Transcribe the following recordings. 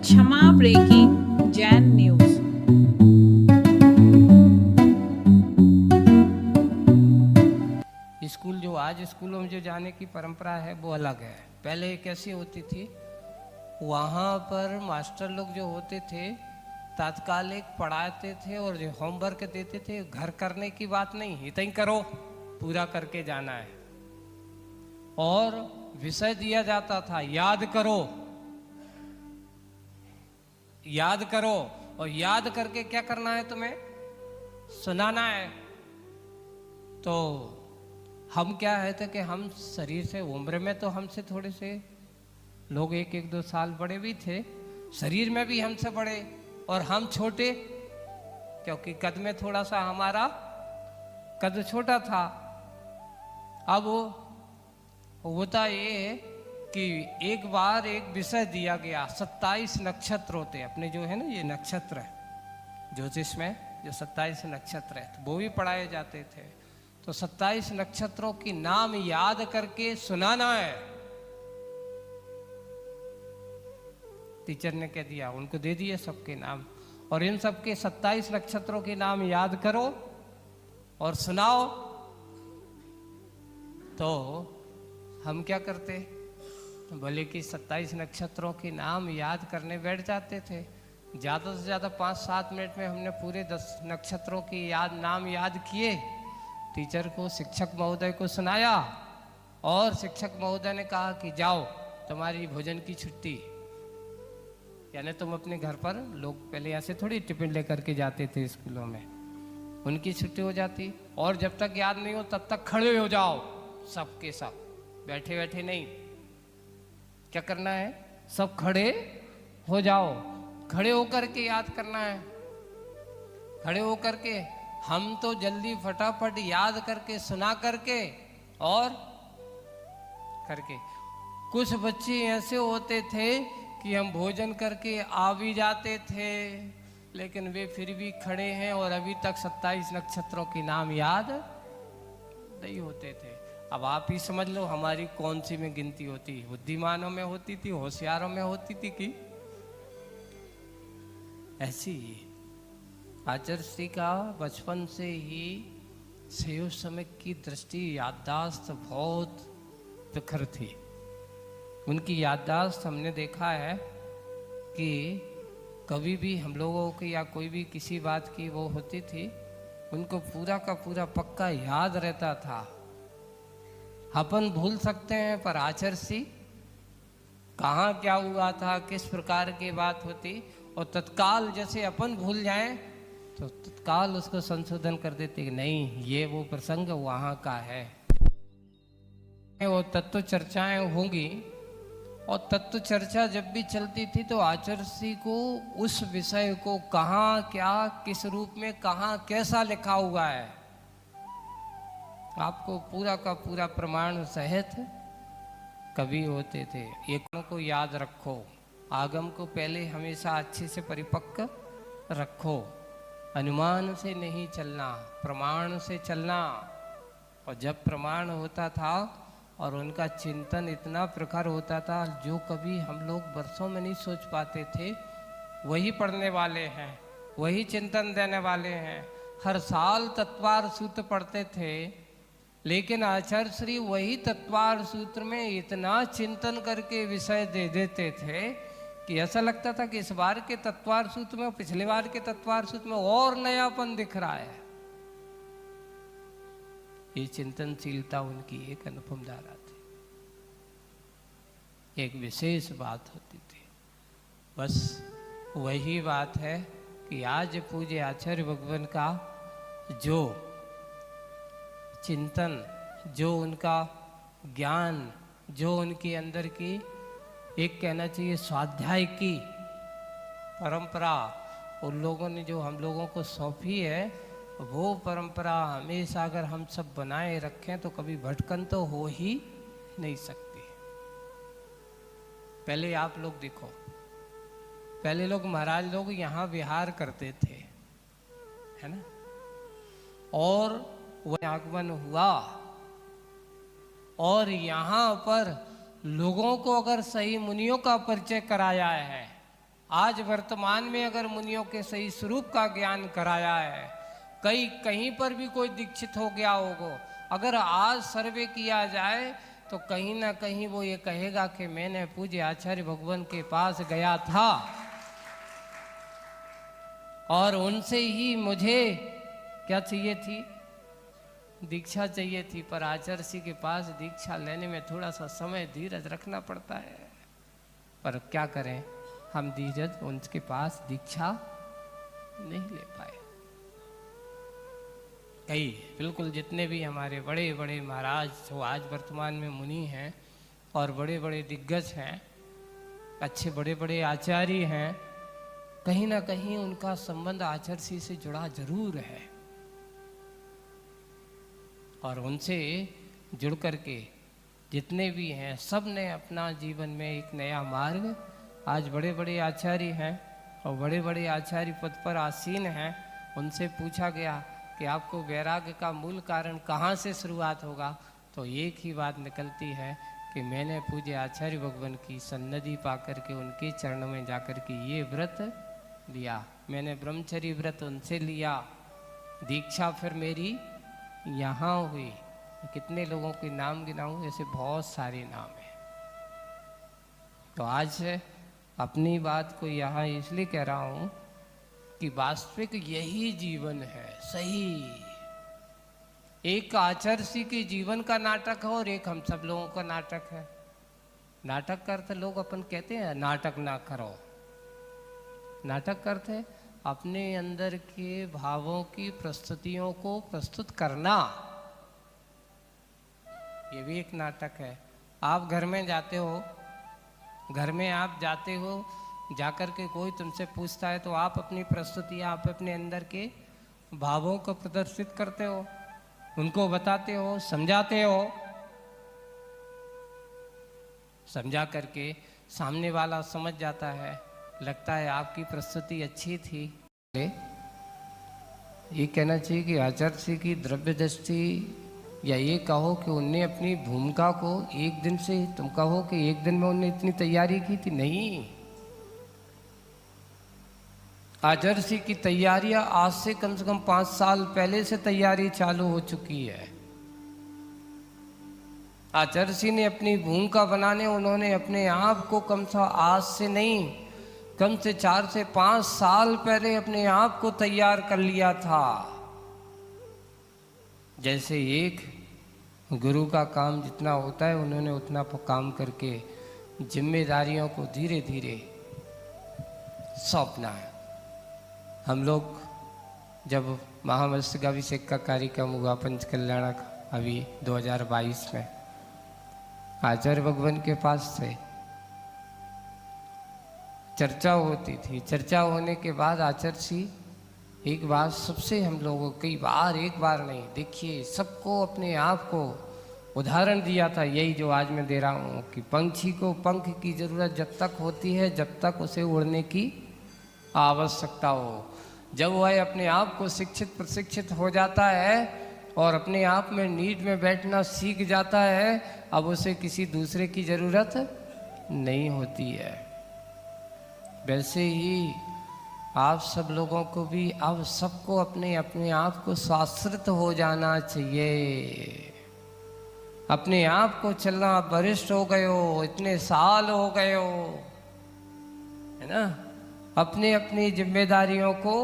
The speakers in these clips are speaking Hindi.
क्षमा ब्रेकिंग जैन न्यूज। स्कूल जो आज स्कूलों में जो जाने की परंपरा है वो अलग है। पहले कैसी होती थी, वहाँ पर मास्टर लोग जो होते थे तात्कालिक पढ़ाते थे और जो होमवर्क देते थे घर करने की बात नहीं, इतना ही करो, पूरा करके जाना है। और विषय दिया जाता था याद करो, याद करो, और याद करके क्या करना है, तुम्हें सुनाना है। तो हम क्या है थे कि हम शरीर से, उम्र में तो हमसे थोड़े से लोग एक एक दो साल बड़े भी थे, शरीर में भी हमसे बड़े, और हम छोटे क्योंकि कद में थोड़ा सा हमारा कद छोटा था। अब होता ये है कि एक बार एक विषय दिया गया, 27 नक्षत्र होते हैं अपने, जो है ना ये नक्षत्र है ज्योतिष में, जो 27 नक्षत्र है तो वो भी पढ़ाए जाते थे। तो 27 नक्षत्रों की नाम याद करके सुनाना है। टीचर ने कह दिया, उनको दे दिए सबके नाम, और इन सबके 27 नक्षत्रों के नाम याद करो और सुनाओ। तो हम क्या करते, भले कि 27 नक्षत्रों के नाम याद करने बैठ जाते थे। ज़्यादा से ज़्यादा 5-7 मिनट में हमने पूरे 10 नक्षत्रों के नाम याद किए, टीचर को, शिक्षक महोदय को सुनाया, और शिक्षक महोदय ने कहा कि जाओ तुम्हारी भोजन की छुट्टी, यानी तुम अपने घर पर, लोग पहले ऐसे थोड़ी टिफिन लेकर के जाते थे स्कूलों में, उनकी छुट्टी हो जाती। और जब तक याद नहीं हो तब तक खड़े हो जाओ, सब के सब, बैठे बैठे नहीं। क्या करना है, सब खड़े हो जाओ, खड़े होकर के याद करना है, खड़े होकर के। हम तो जल्दी फटाफट याद करके सुना करके और करके, कुछ बच्चे ऐसे होते थे कि हम भोजन करके आ भी जाते थे, लेकिन वे फिर भी खड़े हैं और अभी तक 27 नक्षत्रों के नाम याद नहीं होते थे। अब आप ही समझ लो हमारी कौन सी में गिनती होती, बुद्धिमानों में होती थी, होशियारों में होती थी कि ऐसी ही। आचार्य का बचपन से ही सही समय की दृष्टि, याददाश्त बहुत प्रखर थी। उनकी याददाश्त हमने देखा है कि कभी भी हम लोगों की या कोई भी किसी बात की वो होती थी, उनको पूरा का पूरा पक्का याद रहता था। अपन भूल सकते हैं पर आचार्य कहाँ क्या हुआ था, किस प्रकार की बात होती, और तत्काल जैसे अपन भूल जाएं तो तत्काल उसको संशोधन कर देते कि नहीं, ये वो प्रसंग वहाँ का है। वो तत्व चर्चाएं होंगी, और तत्व चर्चा जब भी चलती थी तो आचार्य को उस विषय को कहाँ क्या किस रूप में कहाँ कैसा लिखा हुआ है, आपको पूरा का पूरा प्रमाण सहित कवि होते थे। एक को याद रखो, आगम को पहले हमेशा अच्छे से परिपक्व रखो, अनुमान से नहीं चलना, प्रमाण से चलना। और जब प्रमाण होता था और उनका चिंतन इतना प्रखर होता था, जो कभी हम लोग वर्षों में नहीं सोच पाते थे, वही पढ़ने वाले हैं, वही चिंतन देने वाले हैं। हर साल तत्वार सूत्र पढ़ते थे, लेकिन आचार्य श्री वही तत्वार सूत्र में इतना चिंतन करके विषय दे देते थे कि ऐसा लगता था कि इस बार के तत्वार सूत्र में पिछले बार के तत्वार सूत्र में और नयापन दिख रहा है। ये चिंतनशीलता उनकी एक अनुपम धारा थी, एक विशेष बात होती थी। बस वही बात है कि आज पूज्य आचार्य भगवान का जो चिंतन, जो उनका ज्ञान, जो उनके अंदर की एक कहना चाहिए स्वाध्याय की परंपरा उन लोगों ने जो हम लोगों को सौंपी है, वो परंपरा हमेशा अगर हम सब बनाए रखें तो कभी भटकन तो हो ही नहीं सकती। पहले आप लोग देखो, पहले लोग महाराज लोग यहाँ विहार करते थे, है ना, और वह आगमन हुआ, और यहाँ पर लोगों को अगर सही मुनियों का परिचय कराया है आज वर्तमान में अगर मुनियों के सही स्वरूप का ज्ञान कराया है, कहीं पर भी कोई दीक्षित हो गया होगा, अगर आज सर्वे किया जाए तो कहीं ना कहीं वो ये कहेगा कि मैंने पूज्य आचार्य भगवान के पास गया था और उनसे ही मुझे क्या चाहिए थी, दीक्षा चाहिए थी। पर आचार्य जी के पास दीक्षा लेने में थोड़ा सा समय धीरज रखना पड़ता है, पर क्या करें, हम धीरज उनके पास दीक्षा नहीं ले पाए। कई बिल्कुल जितने भी हमारे बड़े बड़े महाराज जो आज वर्तमान में मुनि हैं और बड़े बड़े दिग्गज हैं, अच्छे बड़े बड़े आचार्य हैं, कहीं ना कहीं उनका संबंध आचार्य जी से जुड़ा जरूर है और उनसे जुड़ करके जितने भी हैं सब ने अपना जीवन में एक नया मार्ग, आज बड़े बड़े आचार्य हैं और बड़े बड़े आचार्य पद पर आसीन हैं, उनसे पूछा गया कि आपको वैराग्य का मूल कारण कहाँ से शुरुआत होगा, तो एक ही बात निकलती है कि मैंने पूज्य आचार्य भगवान की सन्निधि पाकर के उनके चरणों में जाकर के ये व्रत लिया, मैंने ब्रह्मचर्य व्रत उनसे लिया, दीक्षा फिर मेरी यहाँ हुई। कितने लोगों के नाम गिनाऊं, ऐसे बहुत सारे नाम हैं। तो आज अपनी बात को यहाँ इसलिए कह रहा हूँ कि वास्तविक यही जीवन है सही। एक आचार्य जी के जीवन का नाटक है और एक हम सब लोगों का नाटक है। नाटक करते लोग अपन कहते हैं नाटक ना करो, नाटक करते अपने अंदर के भावों की प्रस्तुतियों को प्रस्तुत करना, ये भी एक नाटक है। आप घर में जाते हो, घर में आप जाते हो, जाकर के कोई तुमसे पूछता है तो आप अपनी प्रस्तुति, आप अपने अंदर के भावों को प्रदर्शित करते हो, उनको बताते हो, समझाते हो, समझा करके सामने वाला समझ जाता है, लगता है आपकी प्रस्तुति अच्छी थी। ये कहना चाहिए कि आचार्य जी की द्रव्य दृष्टि, या ये कहो कि उनने अपनी भूमिका को एक दिन से, तुम कहो कि एक दिन में उनने इतनी तैयारी की थी, नहीं। आचार्य जी की तैयारियां आज से कम 5 साल पहले से तैयारी चालू हो चुकी है। आचार्य जी ने अपनी भूमिका बनाने, उन्होंने अपने आप को कम से आज से नहीं, कम से 4 से 5 साल पहले अपने आप को तैयार कर लिया था। जैसे एक गुरु का काम जितना होता है, उन्होंने उतना काम करके जिम्मेदारियों को धीरे धीरे सौंपना है। हम लोग जब महामस्तकाभिषेक का कार्यक्रम हुआ पंचकल्याणक अभी 2022 में, आचार्य भगवान के पास थे, चर्चा होती थी। चर्चा होने के बाद आचार्य जी एक बात सबसे हम लोगों कई बार, एक बार नहीं, देखिए सबको अपने आप को उदाहरण दिया था, यही जो आज मैं दे रहा हूँ कि पंछी को पंख की जरूरत जब तक होती है जब तक उसे उड़ने की आवश्यकता हो। जब वह अपने आप को शिक्षित प्रशिक्षित हो जाता है और अपने आप में नीड में बैठना सीख जाता है, अब उसे किसी दूसरे की जरूरत नहीं होती है। वैसे ही आप सब लोगों को भी अब सबको अपने अपने आप को स्वाश्रित हो जाना चाहिए। अपने आप को चलना, वरिष्ठ हो गए हो, इतने साल हो गए हो, है ना, अपने अपनी जिम्मेदारियों को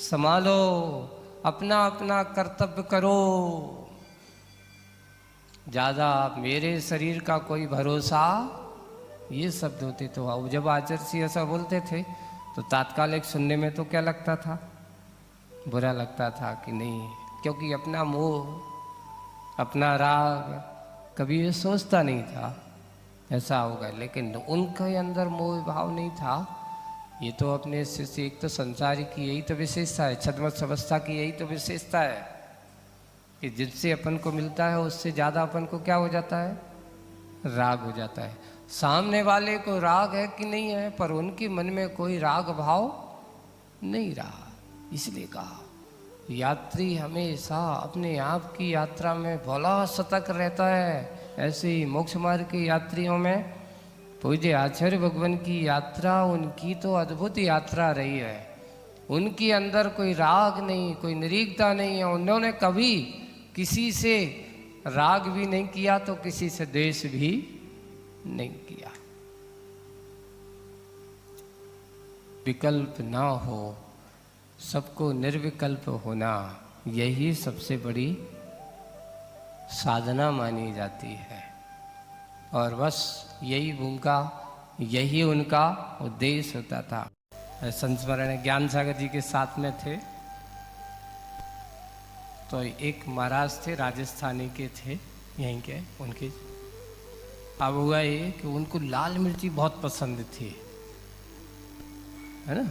संभालो, अपना अपना कर्तव्य करो। ज़्यादा मेरे शरीर का कोई भरोसा, ये शब्द होते तो अब जब आचार्य जी ऐसा बोलते थे तो तात्कालिक सुनने में तो क्या लगता था, बुरा लगता था कि नहीं, क्योंकि अपना मोह, अपना राग कभी ये सोचता नहीं था ऐसा होगा, लेकिन उनके अंदर मोह भाव नहीं था। ये तो अपने से एक तो संसार की यही तो विशेषता है, छद्मस अवस्था की यही तो विशेषता है कि जिससे अपन को मिलता है उससे ज़्यादा अपन को क्या हो जाता है, राग हो जाता है। सामने वाले को राग है कि नहीं है, पर उनके मन में कोई राग भाव नहीं रहा। इसलिए कहा यात्री हमेशा अपने आप की यात्रा में भला सतर्क रहता है। ऐसे ही मोक्ष मार्ग के यात्रियों में पूज्य आचार्य भगवान की यात्रा, उनकी तो अद्भुत यात्रा रही है। उनके अंदर कोई राग नहीं, कोई निरीगता नहीं है। उन्होंने कभी किसी से राग भी नहीं किया तो किसी से द्वेष भी नहीं किया। विकल्प ना हो, सबको निर्विकल्प होना, यही सबसे बड़ी साधना मानी जाती है। और बस यही भूमिका, यही उनका उद्देश्य होता था। संस्मरण ज्ञान सागर जी के साथ में थे तो एक महाराज थे, राजस्थानी के थे, यहीं के उनके। अब हुआ ये कि उनको लाल मिर्ची बहुत पसंद थी, है ना।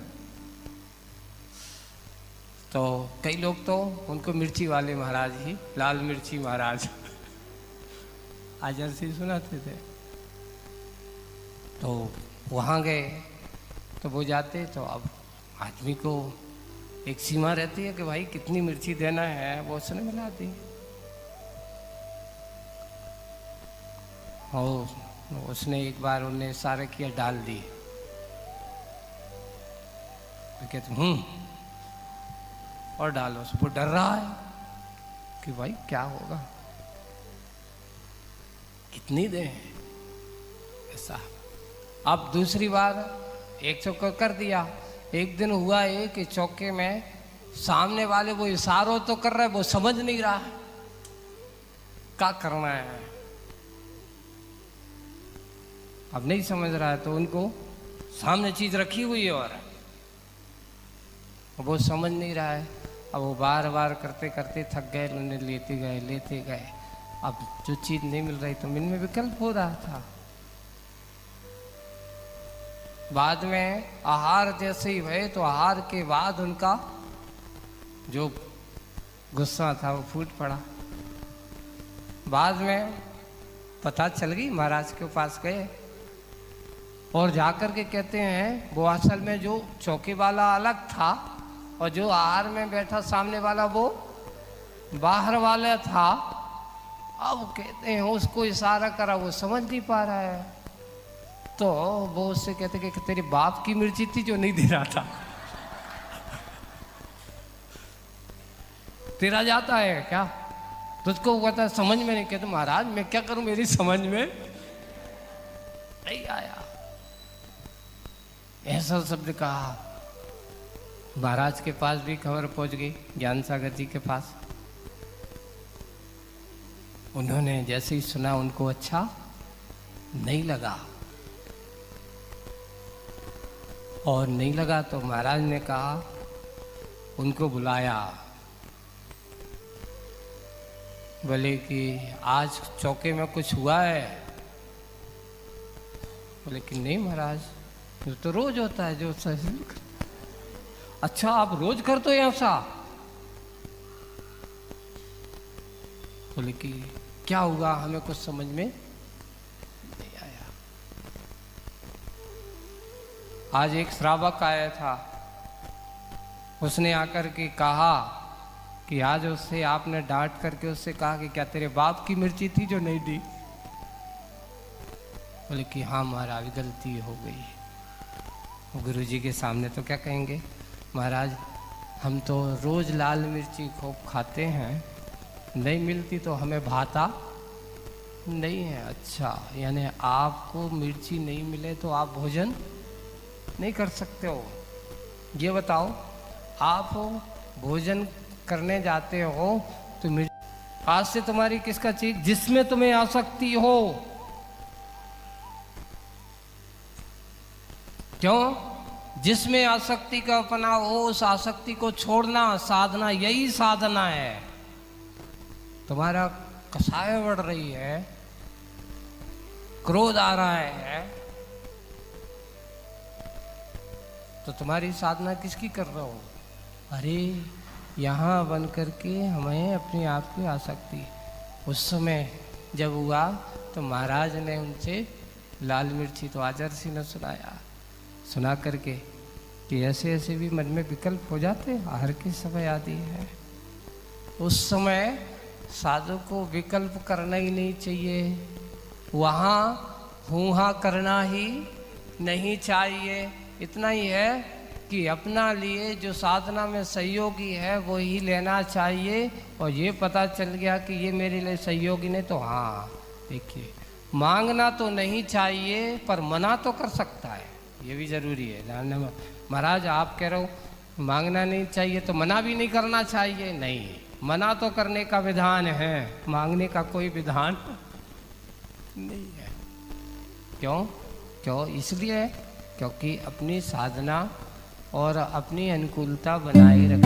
तो कई लोग तो उनको मिर्ची वाले महाराज ही, लाल मिर्ची महाराज आजर से सुनाते थे। तो वहाँ गए तो वो जाते, तो अब आदमी को एक सीमा रहती है कि भाई कितनी मिर्ची देना है, वो उसने मिला दी। और उसने एक बार उन्हें सारा किया, डाल दी। तो कहते और डालो। वो डर रहा है कि भाई क्या होगा, कितनी दें ऐसा। अब दूसरी बार एक चौका कर दिया। एक दिन हुआ है कि चौके में सामने वाले वो इशारों तो कर रहा है, वो समझ नहीं रहा है क्या करना है। अब नहीं समझ रहा है तो उनको सामने चीज रखी हुई है और वो समझ नहीं रहा है। अब वो बार बार करते करते थक गए, उन्हें लेते गए। अब जो चीज नहीं मिल रही तो मन में विकल्प हो रहा था। बाद में आहार जैसे ही हुए तो आहार के बाद उनका जो गुस्सा था वो फूट पड़ा। बाद में पता चल गई, महाराज के पास गए और जाकर के कहते हैं वो असल में जो चौकी वाला अलग था और जो आहार में बैठा सामने वाला वो बाहर वाला था। अब कहते हैं उसको इशारा करा, वो समझ नहीं पा रहा है। तो वो उससे कहते कि तेरे बाप की मिर्ची थी जो नहीं दे रहा था, तेरा जाता है क्या, तुझको कहता समझ में नहीं। कहते महाराज मैं क्या करूं, मेरी समझ में नहीं आया। ऐसा शब्द कहा। महाराज के पास भी खबर पहुंच गई, ज्ञान सागर जी के पास। उन्होंने जैसे ही सुना उनको अच्छा नहीं लगा, और नहीं लगा तो महाराज ने कहा, उनको बुलाया, बोले कि आज चौके में कुछ हुआ है। बोले कि नहीं महाराज, जो तो रोज होता है, जो सही। अच्छा आप रोज करते हो ऐसा? बोले कि क्या हुआ, हमें कुछ समझ में नहीं आया। आज एक श्रावक आया था, उसने आकर के कहा कि आज उससे आपने डांट करके उससे कहा कि क्या तेरे बाप की मिर्ची थी जो नहीं दी? बोले कि हाँ महाराज गलती हो गई। गुरुजी के सामने तो क्या कहेंगे, महाराज हम तो रोज लाल मिर्ची खूब खाते हैं, नहीं मिलती तो हमें भाता नहीं है। अच्छा, यानी आपको मिर्ची नहीं मिले तो आप भोजन नहीं कर सकते हो। ये बताओ, आप भोजन करने जाते हो तो आज से तुम्हारी किसका चीज जिसमें तुम्हें आसक्ति हो, क्यों? जिसमें आसक्ति का अपना हो, उस आसक्ति को छोड़ना साधना, यही साधना है। तुम्हारा कसाय बढ़ रही है, क्रोध आ रहा है, तो तुम्हारी साधना किसकी कर रहे हो? अरे यहाँ बन करके हमें अपने आप की आसक्ति। उस समय जब हुआ तो महाराज ने उनसे लाल मिर्ची तो आचार्य जी ने सुना करके कि ऐसे ऐसे भी मन में विकल्प हो जाते, हर की समय आदि है। उस समय साधु को विकल्प करना ही नहीं चाहिए। वहाँ हूँ करना ही नहीं चाहिए। इतना ही है कि अपना लिए जो साधना में सहयोगी है वो ही लेना चाहिए। और ये पता चल गया कि ये मेरे लिए सहयोगी नहीं, तो हाँ देखिए, मांगना तो नहीं चाहिए पर मना तो कर सकता है, ये भी ज़रूरी है जानने में। महाराज आप कह रहे हो मांगना नहीं चाहिए तो मना भी नहीं करना चाहिए, नहीं, मना तो करने का विधान है, मांगने का कोई विधान नहीं है। क्यों? इसलिए क्योंकि अपनी साधना और अपनी अनुकूलता बनाए रख